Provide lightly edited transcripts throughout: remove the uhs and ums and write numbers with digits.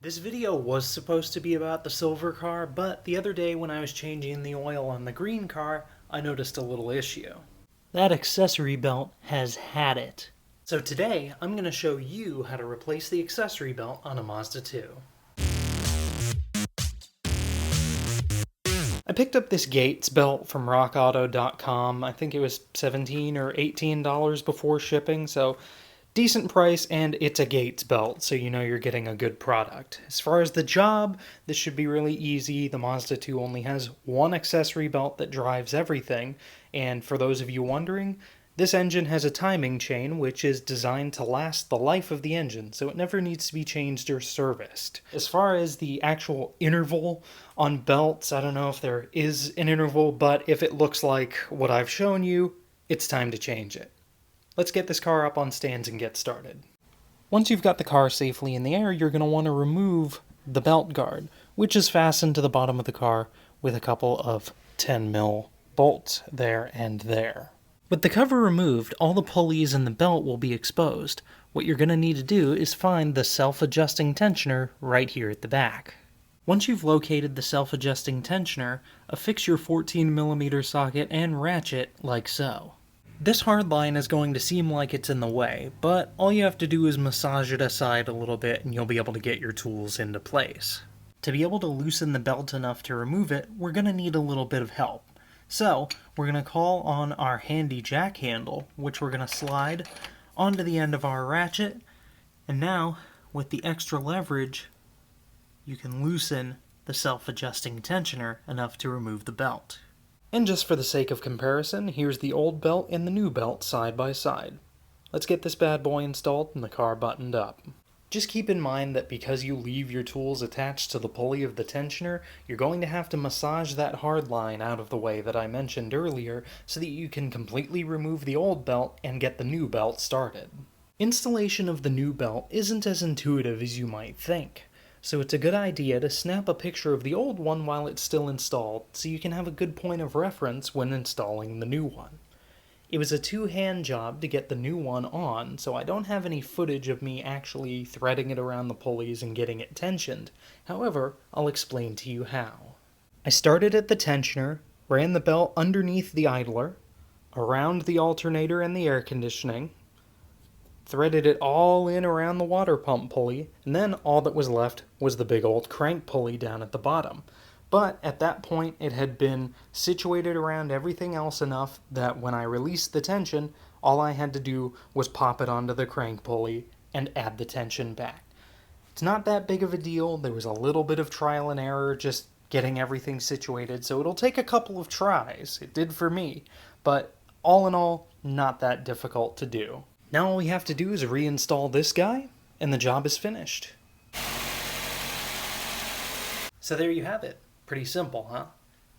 This video was supposed to be about the silver car, but the other day when I was changing the oil on the green car, I noticed a little issue. That accessory belt has had it. So today, I'm going to show you how to replace the accessory belt on a Mazda 2. I picked up this Gates belt from rockauto.com. I think it was $17 or $18 before shipping, so decent price, and it's a Gates belt, so you know you're getting a good product. As far as the job, this should be really easy. The Mazda 2 only has one accessory belt that drives everything, and for those of you wondering, this engine has a timing chain which is designed to last the life of the engine, so it never needs to be changed or serviced. As far as the actual interval on belts, I don't know if there is an interval, but if it looks like what I've shown you, it's time to change it. Let's get this car up on stands and get started. Once you've got the car safely in the air, you're going to want to remove the belt guard, which is fastened to the bottom of the car with a couple of 10mm bolts there and there. With the cover removed, all the pulleys and the belt will be exposed. What you're going to need to do is find the self-adjusting tensioner right here at the back. Once you've located the self-adjusting tensioner, affix your 14mm socket and ratchet like so. This hard line is going to seem like it's in the way, but all you have to do is massage it aside a little bit and you'll be able to get your tools into place. To be able to loosen the belt enough to remove it, we're going to need a little bit of help. So, we're going to call on our handy jack handle, which we're going to slide onto the end of our ratchet, and now, with the extra leverage, you can loosen the self-adjusting tensioner enough to remove the belt. And just for the sake of comparison, here's the old belt and the new belt side by side. Let's get this bad boy installed and the car buttoned up. Just keep in mind that because you leave your tools attached to the pulley of the tensioner, you're going to have to massage that hard line out of the way that I mentioned earlier so that you can completely remove the old belt and get the new belt started. Installation of the new belt isn't as intuitive as you might think. So it's a good idea to snap a picture of the old one while it's still installed, so you can have a good point of reference when installing the new one. It was a two-hand job to get the new one on, so I don't have any footage of me actually threading it around the pulleys and getting it tensioned. However, I'll explain to you how. I started at the tensioner, ran the belt underneath the idler, around the alternator and the air conditioning, threaded it all in around the water pump pulley, and then all that was left was the big old crank pulley down at the bottom. But at that point, it had been situated around everything else enough that when I released the tension, all I had to do was pop it onto the crank pulley and add the tension back. It's not that big of a deal. There was a little bit of trial and error just getting everything situated, so it'll take a couple of tries. It did for me, but all in all, not that difficult to do. Now all we have to do is reinstall this guy, and the job is finished. So there you have it. Pretty simple, huh?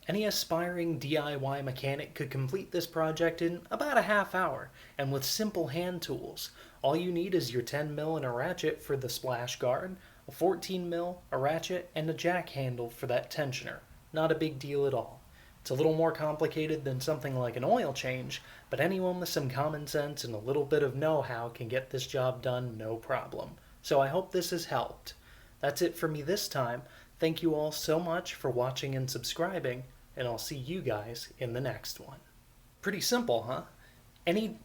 Any aspiring DIY mechanic could complete this project in about a half hour, and with simple hand tools. All you need is your 10mm and a ratchet for the splash guard, a 14mm, a ratchet, and a jack handle for that tensioner. Not a big deal at all. It's a little more complicated than something like an oil change, but anyone with some common sense and a little bit of know-how can get this job done no problem. So I hope this has helped. That's it for me this time. Thank you all so much for watching and subscribing, and I'll see you guys in the next one. Pretty simple, huh? Any